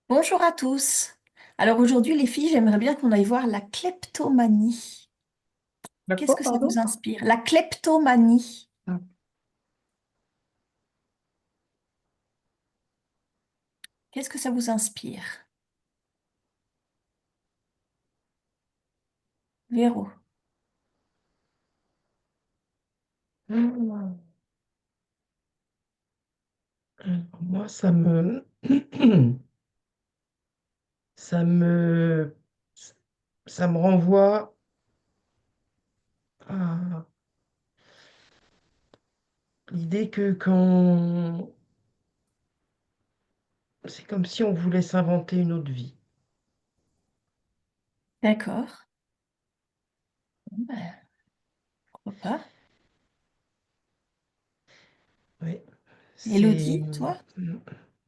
Bonjour à tous. Alors aujourd'hui, les filles, j'aimerais bien qu'on aille voir la kleptomanie. La Qu'est-ce quoi, que ça vous pardon? inspire? La kleptomanie. Ah. Qu'est-ce que ça vous inspire? Véro. Hmm. Moi, ça me, ça me renvoie à l'idée que quand, c'est comme si on voulait s'inventer une autre vie. D'accord. Bon, ben, pourquoi pas? Oui, c'est, Élodie, toi?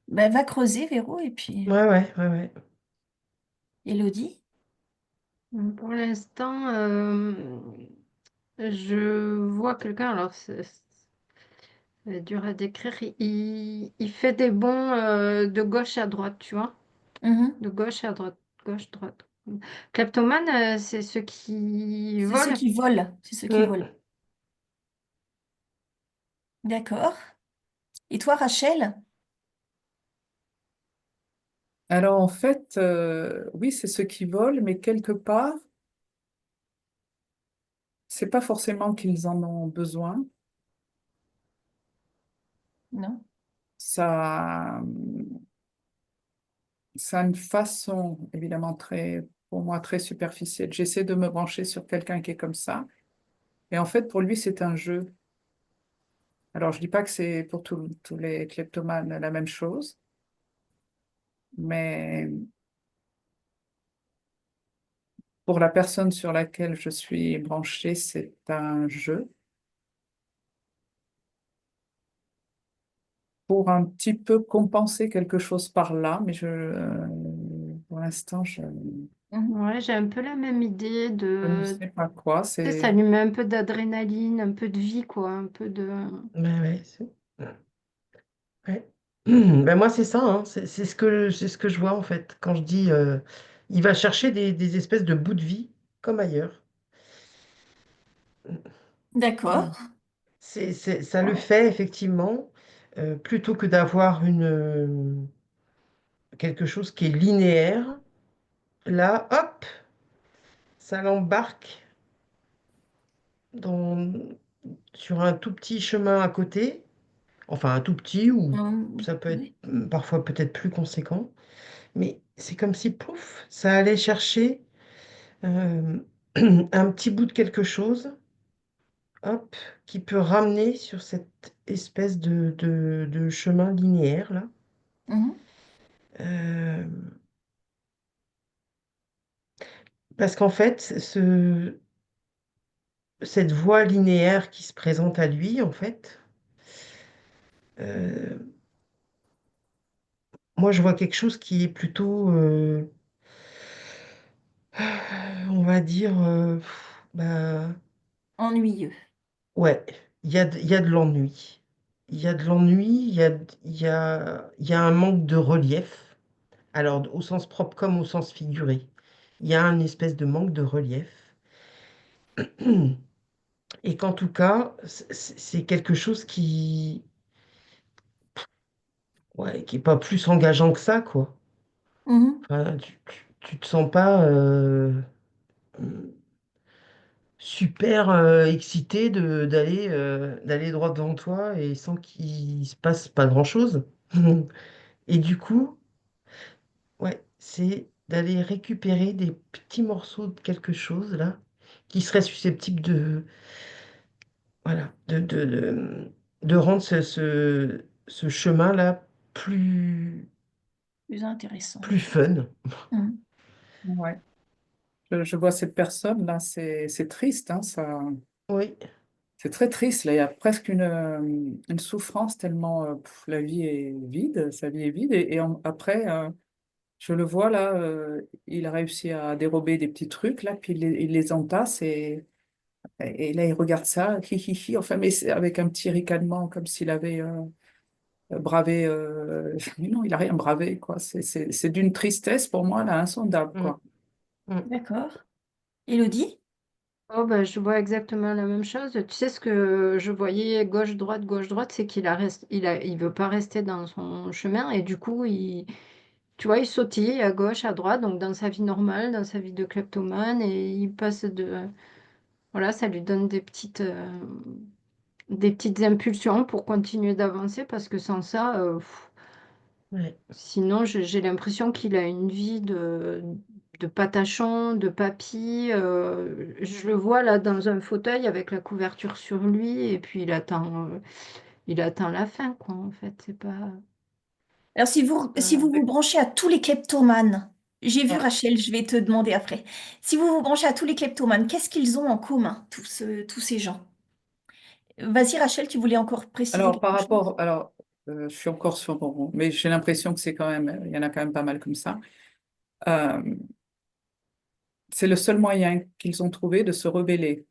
Ben, va creuser, Véro, et puis ouais. Élodie. Pour l'instant, je vois quelqu'un, alors c'est dur à décrire, il fait des bonds de gauche à droite, tu vois, Mhm. de gauche à droite, gauche, droite. Kleptomane, c'est ceux qui C'est ceux volent. qui volent. C'est ceux qui Hmm. volent. D'accord. Et toi, Rachel? Alors en fait, oui, c'est ceux qui volent, mais quelque part, c'est pas forcément qu'ils en ont besoin. Non. Ça, ça a une façon évidemment très, pour moi, très superficielle. J'essaie de me brancher sur quelqu'un qui est comme ça. Et en fait, pour lui, c'est un jeu. Alors, je dis pas que c'est pour tous les kleptomanes la même chose, mais pour la personne sur laquelle je suis branchée, c'est un jeu pour un petit peu compenser quelque chose par là, mais pour l'instant, Mhm. Ouais, j'ai un peu la même idée je ne de... sais pas quoi. Tu sais, ça C'est, lui met un peu d'adrénaline, un peu de vie, quoi, un peu de... ouais, ouais. Ben moi, c'est ça, hein. C'est ce que je vois en fait quand je dis il va chercher des espèces de bouts de vie comme ailleurs. D'accord. Ça le fait effectivement, plutôt que d'avoir quelque chose qui est linéaire. Là, hop, ça l'embarque dans, sur un tout petit chemin à côté, enfin un tout petit, ou ça peut être Oui. parfois peut-être plus conséquent, mais c'est comme si, pouf, ça allait chercher euh, un petit bout de quelque chose, hop, qui peut ramener sur cette espèce de chemin linéaire là. Mhm. Euh, Parce qu'en fait, cette voie linéaire qui se présente à lui, en fait, euh, moi je vois quelque chose qui est plutôt, on va dire, bah, Ennuyeux. ouais, il y a de l'ennui. Il y a de l'ennui, il y a un manque de relief, alors au sens propre comme au sens figuré. Il y a une espèce de manque de relief. Et qu'en tout cas, c'est quelque chose ouais, qui est pas plus engageant que ça, quoi. Mhm. Enfin, tu te sens pas super excité d'aller droit devant toi et sans qu'il se passe pas grand-chose. Et du coup, ouais, c'est d'aller récupérer des petits morceaux de quelque chose là qui serait susceptible voilà, de rendre ce chemin-là Plus intéressant. plus fun. Mhm. Ouais. Je vois cette personne-là, c'est triste, hein, ça, Oui, c'est très triste. Là, il y a presque une souffrance tellement la vie est vide, sa vie est vide. Après, je le vois là, il a réussi à dérober des petits trucs là, puis il les entasse et là il regarde ça, hi hi hi, enfin, mais c'est avec un petit ricanement comme s'il avait braver. Mais non, il a rien bravé, quoi. C'est d'une tristesse pour moi, là, insondable, Mm, quoi. mm. D'accord. Élodie? Oh, bah, je vois exactement la même chose. Tu sais ce que je voyais gauche, droite, c'est il veut pas rester dans son chemin et du coup, tu vois, il sautille à gauche, à droite, donc dans sa vie normale, dans sa vie de kleptomane et il passe voilà, ça lui donne des petites impulsions pour continuer d'avancer parce que sans ça, Ouais. sinon, j'ai l'impression qu'il a une vie de patachon, de papy. Je le vois là dans un fauteuil avec la couverture sur lui et puis il attend la fin, quoi, en fait. C'est pas. Alors, si euh, vous vous branchez à tous les kleptomanes, j'ai vu Ouais. Rachel, je vais te demander après. Si vous vous branchez à tous les kleptomanes, qu'est-ce qu'ils ont en commun, tous ces gens? Vas-y, Rachel, tu voulais encore préciser Alors, par quelque chose? rapport, alors, je suis encore sur bon, mais j'ai l'impression que c'est quand même, il y en a quand même pas mal comme ça. Euh, c'est le seul moyen qu'ils ont trouvé de se rebeller.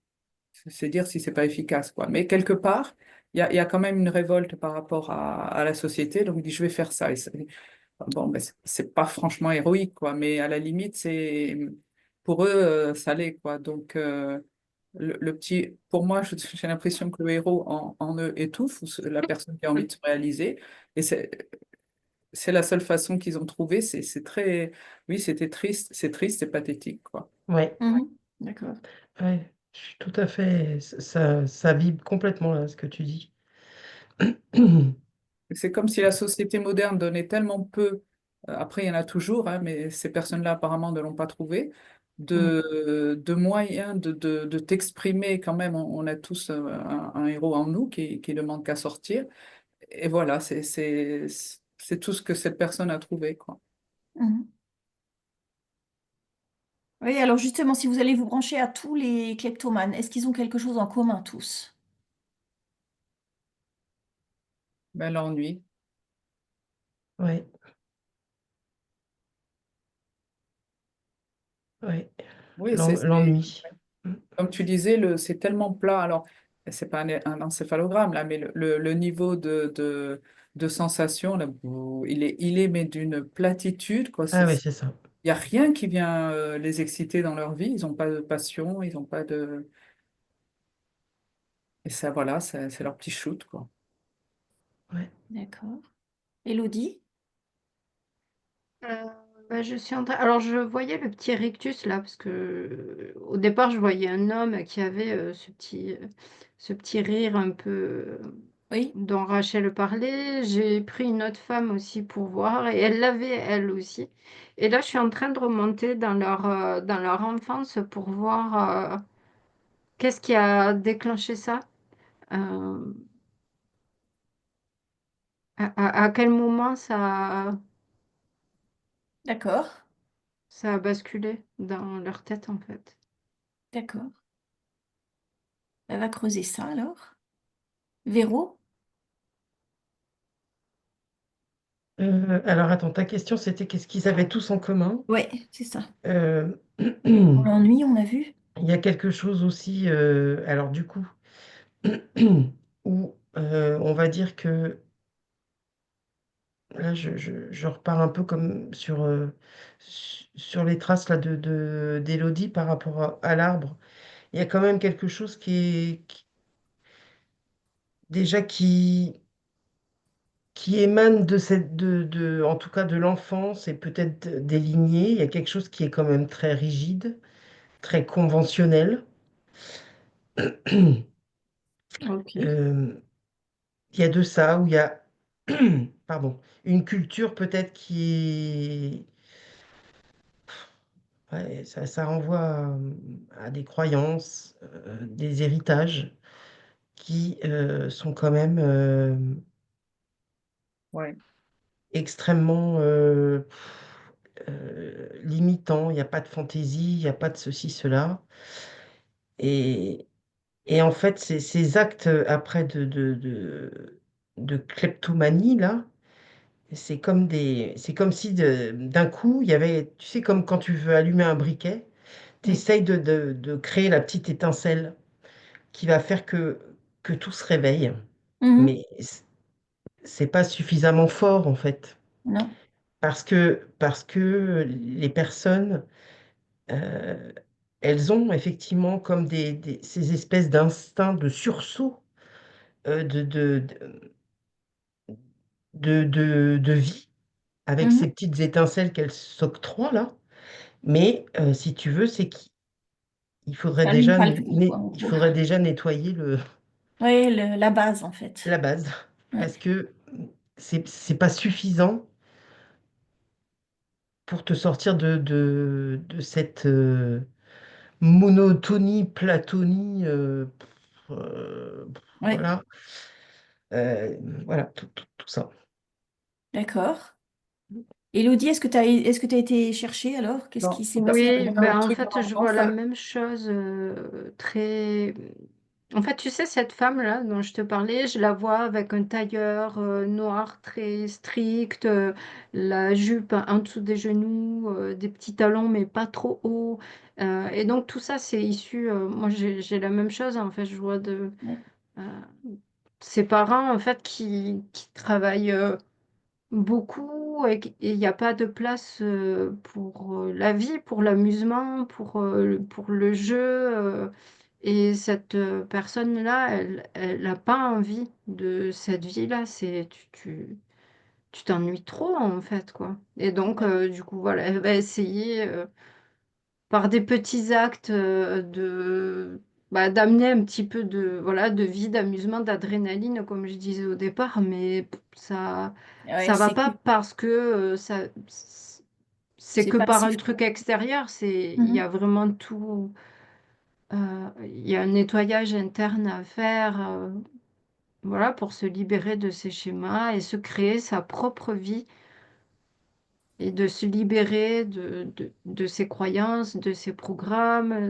C'est dire si c'est pas efficace, quoi. Mais quelque part, il y a quand même une révolte par rapport à la société. Donc, il dit, je vais faire ça. Bon, ben, c'est pas franchement héroïque, quoi. Mais à la limite, pour eux, ça l'est, quoi. Donc, le petit, pour moi, j'ai l'impression que le héros en eux étouffe, ou la personne qui a envie de se réaliser. Et c'est la seule façon qu'ils ont trouvé. C'est très, oui, c'est triste et pathétique, quoi. Ouais, Mhm. D'accord. ouais, je suis tout à fait. Ça vibre complètement là, ce que tu dis. C'est comme si la société moderne donnait tellement peu, après il y en a toujours, hein, mais ces personnes-là apparemment ne l'ont pas trouvé, Mm. de moyens de t'exprimer quand même. On a tous un héros en nous qui ne demande qu'à sortir. Et voilà, c'est tout ce que cette personne a trouvé, quoi. Mhm. Oui, alors justement, si vous allez vous brancher à tous les kleptomanes, est-ce qu'ils ont quelque chose en commun tous? Ben, l'ennui. Ouais, ouais. Oui, L'ennui. Mm. comme tu disais, c'est tellement plat. Alors, c'est pas un encéphalogramme là, mais le niveau de sensation, là, il est mais d'une platitude, quoi. Ah ouais, c'est ça. Il n'y a rien qui vient les exciter dans leur vie. Ils n'ont pas de passion, ils n'ont pas de. Et ça, voilà, c'est leur petit shoot, quoi. Ouais. D'accord. Élodie? Euh, bah, je suis en train. Alors, je voyais le petit rictus là, parce que au départ, je voyais un homme qui avait ce petit rire un peu Oui. dont Rachel parlait. J'ai pris une autre femme aussi pour voir, et elle l'avait elle aussi. Et là, je suis en train de remonter dans leur enfance pour voir qu'est-ce qui a déclenché ça. Euh, à quel moment D'accord. ça a basculé dans leur tête, en fait. D'accord. Elle va creuser ça alors. Véro? Alors attends, ta question c'était qu'est-ce qu'ils avaient tous en commun? Ouais, c'est ça. Euh, L'ennui, on a vu. Il y a quelque chose aussi, alors du coup, où on va dire que là je repars un peu comme sur les traces là, d'Élodie par rapport à l'arbre. Il y a quand même quelque chose déjà qui émane en tout cas de l'enfance et peut-être des lignées. Il y a quelque chose qui est quand même très rigide, très conventionnel. Ok. Euh, il y a de ça, où il y a pardon, une culture peut-être ouais, ça renvoie à des croyances, des héritages qui sont quand même Ouais, extrêmement limitants. Il n'y a pas de fantaisie, il n'y a pas de ceci, cela. Et, et en fait, ces actes après de kleptomanie, là, c'est comme si d'un coup, il y avait, tu sais, comme quand tu veux allumer un briquet, tu Oui. essayes de créer la petite étincelle qui va faire que tout se réveille. Mhm. Mais c'est pas suffisamment fort en fait. Non. Parce que les personnes, euh, elles ont effectivement comme ces espèces d'instincts de sursaut de vie, avec Mhm. ces petites étincelles qu'elles s'octroient là. Mais si tu veux, c'est qu'il faudrait Ça allume déjà, pas le feu, quoi, en il gros. faudrait déjà nettoyer Oui, la base, en fait. la base, Ouais. parce que c'est pas suffisant pour te sortir de cette monotonie, platonie, Ouais. voilà, Euh, voilà, tout ça. D'accord. Elodie, est-ce que tu été chercher alors? Qu'est-ce Non, qui s'est parce passé qu'il Oui, pendant y a un ben en truc dans fait, je vois l'enfance, la là. même chose très. En fait, tu sais, cette femme-là dont je te parlais, je la vois avec un tailleur noir très strict, la jupe en dessous des genoux, des petits talons, mais pas trop hauts. Et donc, tout ça, c'est issu. Moi, j'ai la même chose, en fait. Je vois Ouais. euh, ses parents, en fait, qui travaillent. Beaucoup et il n'y a pas de place pour la vie, pour l'amusement, pour le jeu. Et cette personne-là, elle n'a pas envie de cette vie-là. Tu t'ennuies trop, en fait, quoi. Et donc, Ouais. du coup, voilà, elle va essayer par des petits actes d'amener un petit peu de vie, d'amusement, d'adrénaline, comme je disais au départ, mais Ouais, ça va pas parce que c'est c'est que par un passif, truc quoi. extérieur, il y a Mhm. vraiment tout, il y a un nettoyage interne à faire, voilà, pour se libérer de ces schémas et se créer sa propre vie et de se libérer de ses croyances, de ses programmes,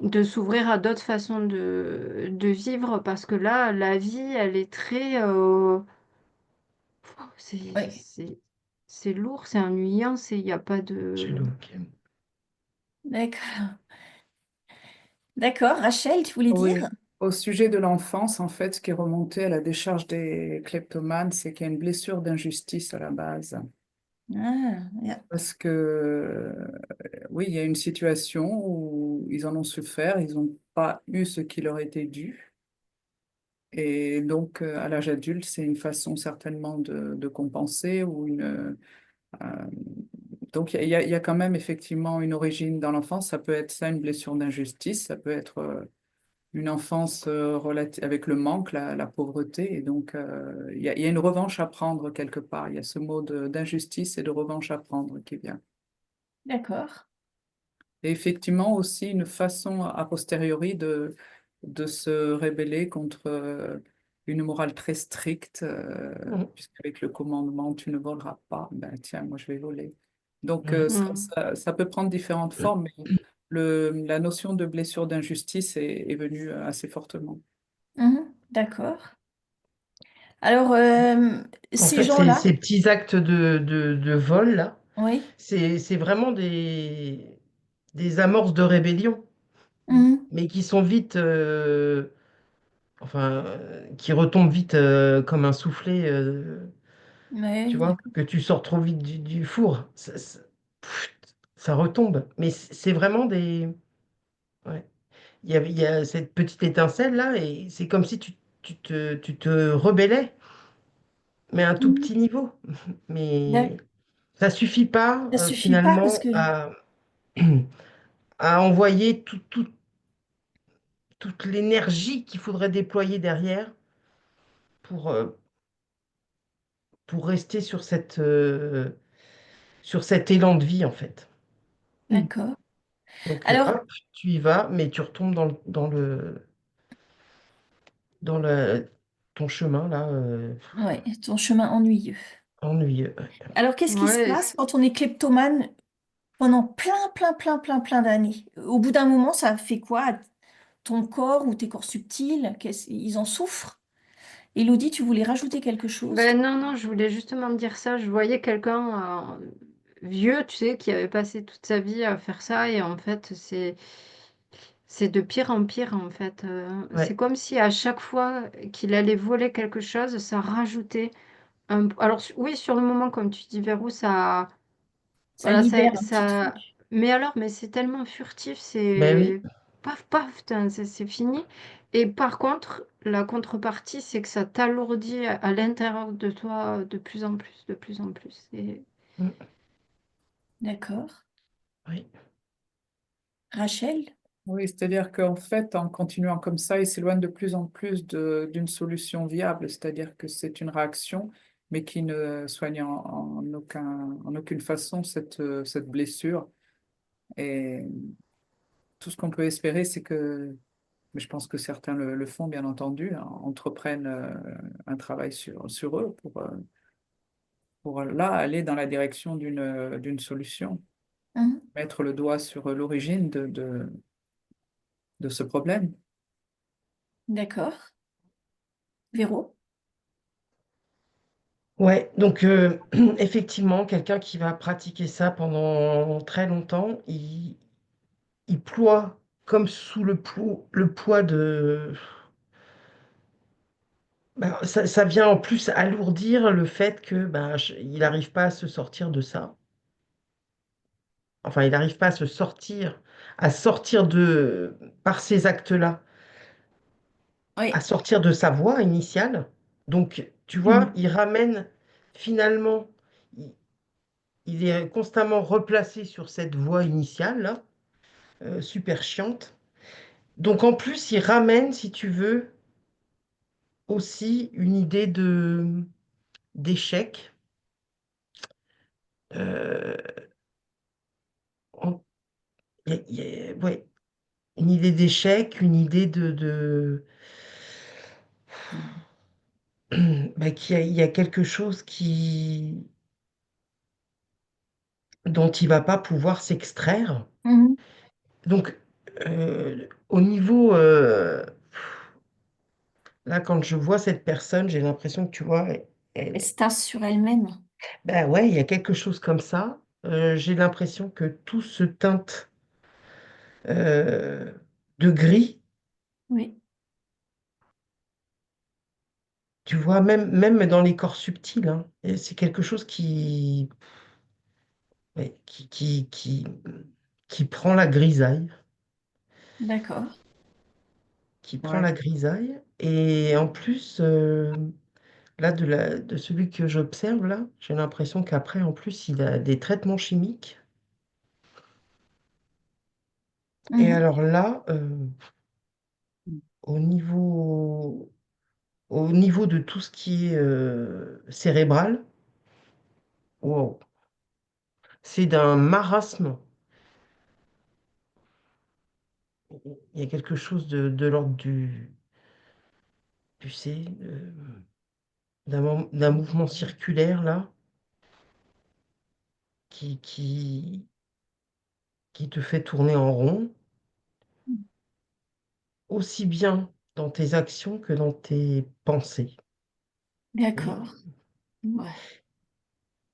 de s'ouvrir à d'autres façons de vivre parce que là, la vie, elle est très... c'est, Ouais. c'est, c'est lourd, c'est ennuyant, il n'y a pas Chez de... nous, ok. D'accord. D'accord. Rachel, tu voulais dire? Oui, au sujet de l'enfance, en fait, ce qui est remonté à la décharge des kleptomanes, c'est qu'il y a une blessure d'injustice à la base. Ah, yeah. Parce que, oui, il y a une situation où ils en ont souffert, ils n'ont pas eu ce qui leur était dû. Et donc, à l'âge adulte, c'est une façon certainement de compenser ou euh, donc, il y a quand même effectivement une origine dans l'enfance. Ça peut être ça, une blessure d'injustice. Ça peut être une enfance avec le manque, la pauvreté. Et donc, il y a une revanche à prendre quelque part. Il y a ce mot d'injustice et de revanche à prendre qui vient. D'accord. Et effectivement aussi une façon a posteriori de se rebeller contre une morale très stricte, Mhm. puisqu'avec le commandement tu ne voleras pas, ben tiens, moi je vais voler. Donc Mhm. Hmm. ça peut prendre différentes formes, mais la notion de blessure d'injustice est venue assez fortement. Mhm. D'accord. Alors, En ces fait, gens-là, ces petits actes de vol, là, oui. c'est vraiment des amorces de rébellion, Mhm. mais qui sont vite, enfin, qui retombent vite comme un soufflé, tu Ouais, vois, d'accord. que tu sors trop vite du four. Pff, ça retombe. Mais c'est vraiment des... Ouais. Il y a cette petite étincelle là, et c'est comme si tu te rebellais, mais à un tout Mhm. petit niveau. Mais D'ac- ça suffit pas Ça suffit pas parce finalement que, à envoyer toute l'énergie qu'il faudrait déployer derrière pour, pour rester sur cet élan de vie en fait. Mm. d'accord. Donc Alors, hop, tu y vas, mais tu retombes dans ton chemin là, ouais, ton chemin ennuyeux. ennuyeux. Alors, qu'est-ce qui se Ouais, passe quand on est kleptomane pendant plein d'années? Au bout d'un moment, ça fait quoi à ton corps ou tes corps subtils? Ils en souffrent? Élodie, tu voulais rajouter quelque chose? ben non, non, je voulais justement me dire ça. Je voyais quelqu'un vieux, tu sais, qui avait passé toute sa vie à faire ça et en fait, c'est de pire en pire en fait. C'est Ouais, comme si à chaque fois qu'il allait voler quelque chose, ça rajoutait un... Alors oui, sur le moment, comme tu dis, Verrou, ça... Ça Voilà, libère un petit ça... truc. Mais alors, mais c'est tellement furtif, ben oui. c'est paf, paf, putain, c'est fini. Et par contre, la contrepartie, c'est que ça t'alourdit à l'intérieur de toi de plus en plus, de plus en plus. Et... Mm, D'accord. oui. Rachel? Oui, c'est-à-dire qu'en fait, en continuant comme ça, il s'éloigne de plus en plus d'une solution viable, c'est-à-dire que c'est une réaction, mais qui ne soigne en aucune façon cette blessure. Et tout ce qu'on peut espérer, c'est que, mais je pense que certains le font, bien entendu, hein, entreprennent un travail sur eux pour là aller dans la direction d'une solution, Mhm. mettre le doigt sur l'origine de ce problème. D'accord. Véro? Ouais, donc effectivement, quelqu'un qui va pratiquer ça pendant très longtemps, il ploie comme sous le poids de... Ben, ça vient en plus alourdir le fait que ben, il n'arrive pas à se sortir de ça. Enfin, il n'arrive pas à sortir par ces actes-là, à Oui. sortir de sa voie initiale. Donc, tu vois, Mhm. il ramène finalement, il, il est constamment replacé sur cette voie initiale, là, super chiante. Donc, en plus, il ramène, si tu veux, aussi une idée d'échec. Euh, en- ouais, une idée d'échec, une idée bah, il y a quelque chose dont il va pas pouvoir s'extraire. Mhm. Donc, au niveau, là, quand je vois cette personne, j'ai l'impression que, tu vois, Elle elle, se tasse sur elle-même. ben ouais, il y a quelque chose comme ça. J'ai l'impression que tout se teinte euh, de gris. Oui. Tu vois, même dans les corps subtils, hein. Et c'est quelque chose ouais, qui prend la grisaille, D'accord. qui prend Ouais. la grisaille. Et en plus, là, de celui que j'observe, là, j'ai l'impression qu'après, en plus, il a des traitements chimiques. Et Mhm. alors là, au niveau, au niveau de tout ce qui est cérébral, wow, c'est d'un marasme. Il y a quelque chose de l'ordre tu sais, d'un mouvement circulaire, là, qui, qui, qui te fait tourner en rond, aussi bien dans tes actions que dans tes pensées. Et, D'accord. Ouais.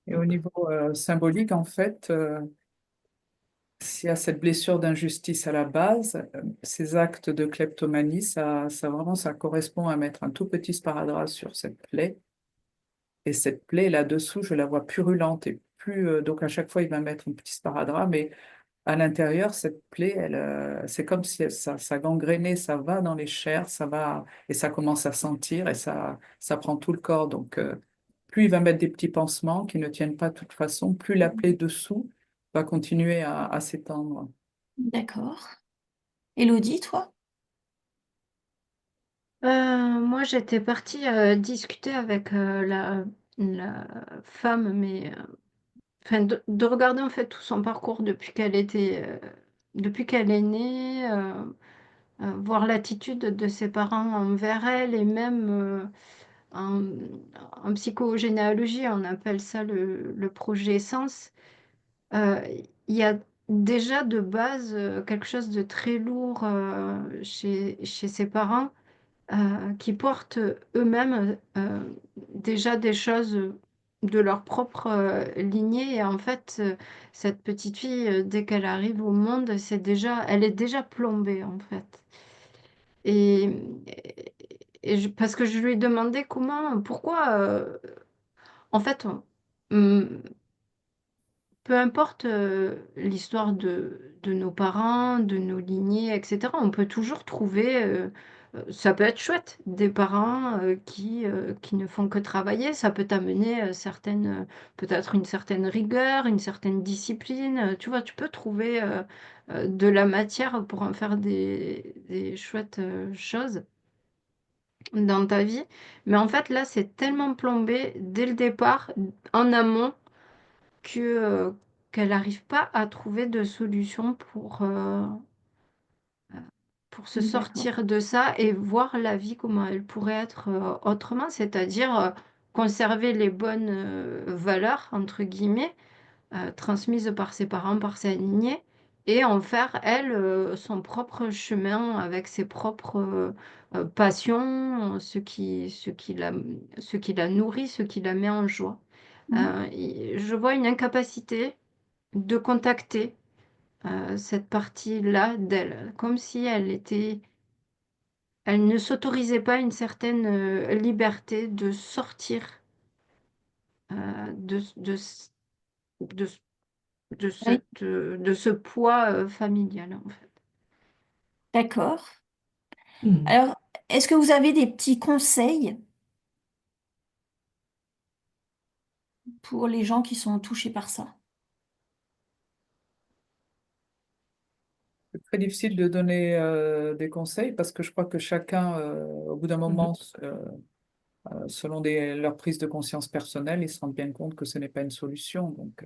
Et au niveau symbolique, en fait, s'il y a cette blessure d'injustice à la base, ces actes de kleptomanie, ça vraiment, ça correspond à mettre un tout petit sparadrap sur cette plaie. Et cette plaie là-dessous, je la vois purulente et plus. Donc à chaque fois, il va mettre un petit sparadrap, mais à l'intérieur, cette plaie, c'est comme si ça gangrénait, ça va dans les chairs, ça va et ça commence à sentir et ça prend tout le corps. Donc plus il va mettre des petits pansements qui ne tiennent pas de toute façon, plus la plaie dessous va continuer à s'étendre. D'accord. Élodie, toi? Moi, j'étais partie discuter avec la femme, mais enfin, de regarder en fait tout son parcours depuis qu'elle est née, voir l'attitude de ses parents envers elle, et même en, en psychogénéalogie, on appelle ça le projet Sens. Euh, il y a déjà de base quelque chose de très lourd chez ses parents qui portent eux-mêmes déjà des choses. de leur propre lignée. Et en fait, cette petite fille, dès qu'elle arrive au monde, elle est déjà plombée, en fait. Et, parce que je lui ai demandé pourquoi, en fait, hum, peu importe l'histoire de nos parents, de nos lignées, etc., on peut toujours trouver, ça peut être chouette, des parents qui ne font que travailler, ça peut t'amener peut-être une certaine rigueur, une certaine discipline, tu vois, tu peux trouver de la matière pour en faire des chouettes choses dans ta vie. Mais en fait, là, c'est tellement plombé dès le départ, en amont, que, qu'elle n'arrive pas à trouver de solution pour se D'accord. sortir de ça et voir la vie comment elle pourrait être autrement, c'est-à-dire conserver les bonnes valeurs, entre guillemets, transmises par ses parents, par sa lignée, et en faire, elle, son propre chemin avec ses propres passions, ce qui la nourrit, ce qui la met en joie. Mhm. Je vois une incapacité de contacter cette partie-là d'elle, comme si elle ne s'autorisait pas une certaine liberté de sortir de, de, Oui, de ce poids familial, en fait. d'accord. Hmm. Alors, est-ce que vous avez des petits conseils pour les gens qui sont touchés par ça? C'est très difficile de donner des conseils parce que je crois que chacun, au bout d'un Mhm. moment, selon leurs prises de conscience personnelles, ils se rendent bien compte que ce n'est pas une solution. Donc,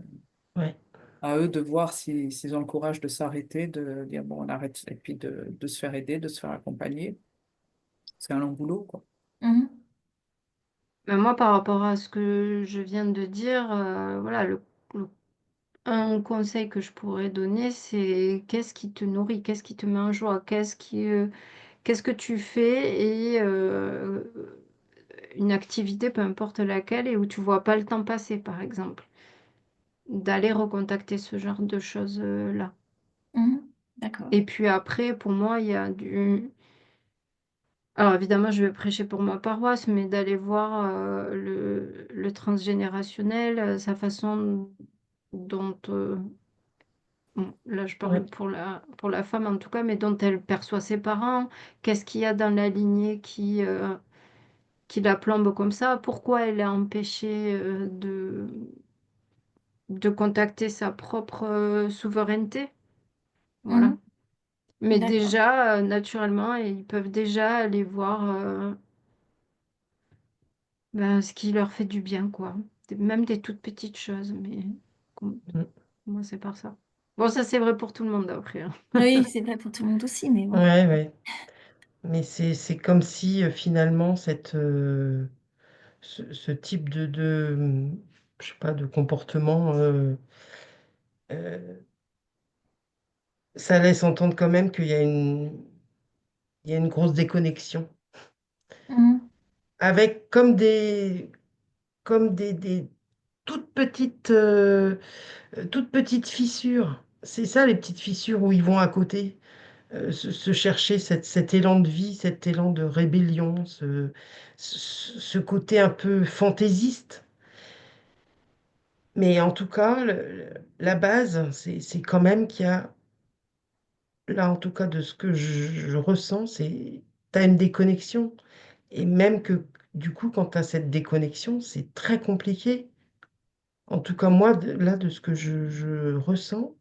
Ouais. à eux de voir s'ils ont le courage de s'arrêter, de dire bon, on arrête, et puis de se faire aider, de se faire accompagner. C'est un long boulot, quoi. Mhm. Mais moi, par rapport à ce que je viens de dire, voilà, un conseil que je pourrais donner, c'est qu'est-ce qui te nourrit, qu'est-ce qui te met en joie, qu'est-ce que tu fais et une activité, peu importe laquelle, et où tu vois pas le temps passer, par exemple. D'aller recontacter ce genre de choses-là. Mhm. D'accord. Et puis après, pour moi, il y a du... Alors évidemment, je vais prêcher pour ma paroisse, mais d'aller voir le transgénérationnel, sa façon dont... bon, là, je parle Ouais. pour la femme en tout cas, mais dont elle perçoit ses parents, qu'est-ce qu'il y a dans la lignée qui la plombe comme ça, pourquoi elle est empêchée de contacter sa propre souveraineté. Voilà. Mhm. Mais D'accord. déjà, naturellement, ils peuvent déjà aller voir ben, ce qui leur fait du bien, quoi. Même des toutes petites choses, mais com- Mm. moi, c'est par ça. Bon, ça, c'est vrai pour tout le monde après, hein. Oui, c'est vrai pour tout le monde aussi, mais bon. Ouais, ouais. Mais c'est comme si finalement ce type je sais pas, de comportement, euh, ça laisse entendre quand même il y a une grosse déconnexion. Mhm. Avec comme des toutes petites fissures. C'est ça, les petites fissures où ils vont à côté, se chercher cet élan de vie, cet élan de rébellion, ce côté un peu fantaisiste. Mais en tout cas, la base, c'est quand même qu'il y a, là en tout cas de ce que je ressens, c'est tu as une déconnexion. Et même que du coup, quand tu as cette déconnexion, c'est très compliqué. En tout cas, moi, là, de ce que je ressens,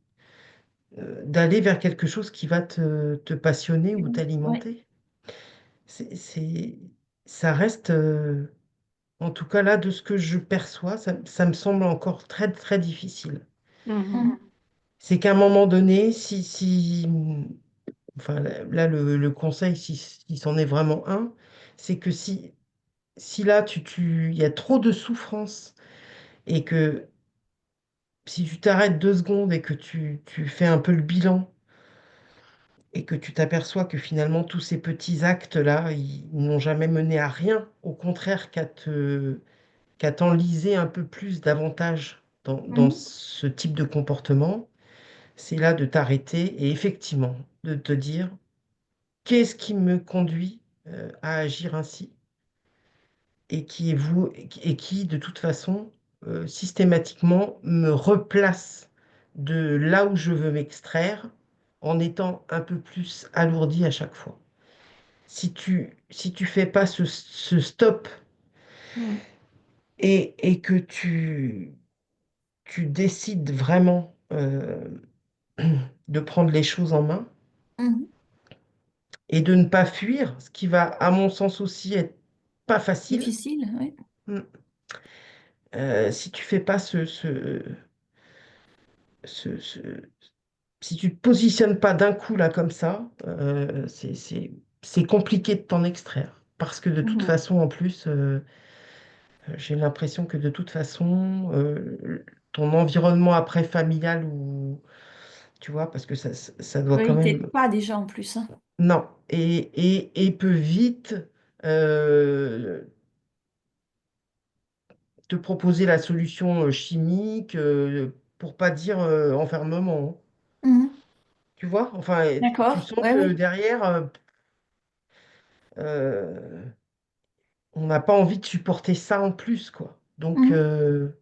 d'aller vers quelque chose qui va te passionner ou Ouais. t'alimenter. C'est, c'est- Ça reste, en tout cas là, de ce que je perçois, ça me semble encore très, très difficile. Mhm. Mhm. C'est qu'à un moment donné, enfin là, le conseil, si c'en est vraiment un, c'est que si là, il y a trop de souffrance et que si tu t'arrêtes 2 secondes et que tu fais un peu le bilan et que tu t'aperçois que finalement tous ces petits actes-là, ils n'ont jamais mené à rien, au contraire qu'à t'enliser un peu plus davantage dans Mhm. ce type de comportement, c'est là de t'arrêter et effectivement de te dire, qu'est-ce qui me conduit à agir ainsi et qui, de toute façon, systématiquement me replace de là où je veux m'extraire en étant un peu plus alourdi à chaque fois. Si tu fais pas ce stop Mhm. et que tu décides vraiment de prendre les choses en main Mhm. et de ne pas fuir, ce qui va, à mon sens aussi, être pas facile. Difficile, oui. Mm. Si tu fais pas ce- ce- si tu te positionnes pas d'un coup là comme ça, c'est compliqué de t'en extraire. Parce que de toute Mhm. façon, en plus, j'ai l'impression que de toute façon, ton environnement après familial ou tu vois, parce que ça doit Oui, quand il même. t'aide pas déjà en plus, hein. Non, et peut vite euh, te proposer la solution chimique, pour pas dire enfermement. Mhm. Tu vois? Enfin, tu D'accord, sens oui, que oui. derrière, euh, on n'a pas envie de supporter ça en plus, quoi. Donc, Mhm.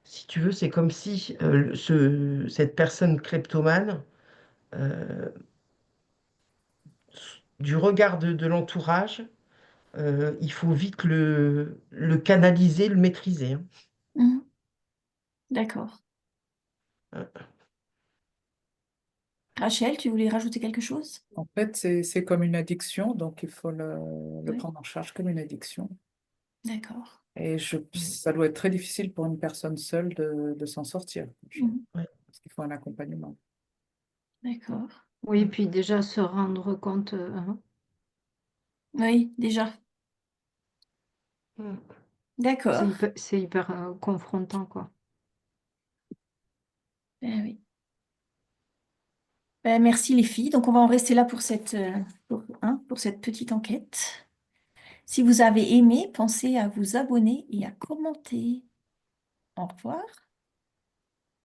si tu veux, c'est comme si cette personne kleptomane, euh, du regard de l'entourage, il faut vite le canaliser, le maîtriser, hein. Mhm. D'accord. Rachel, tu voulais rajouter quelque chose? En fait, c'est comme une addiction, donc il faut le Oui, prendre en charge comme une addiction. d'accord. Et ça doit être très difficile pour une personne seule de s'en sortir. Mhm. Ouais. Parce qu'il faut un accompagnement. D'accord. Oui, puis déjà se rendre compte, Oui, déjà. Mm. D'accord. c'est hyper confrontant, quoi. Ben oui. Ben, merci les filles. Donc on va en rester là pour pour cette petite enquête. Si vous avez aimé, pensez à vous abonner et à commenter. Au revoir.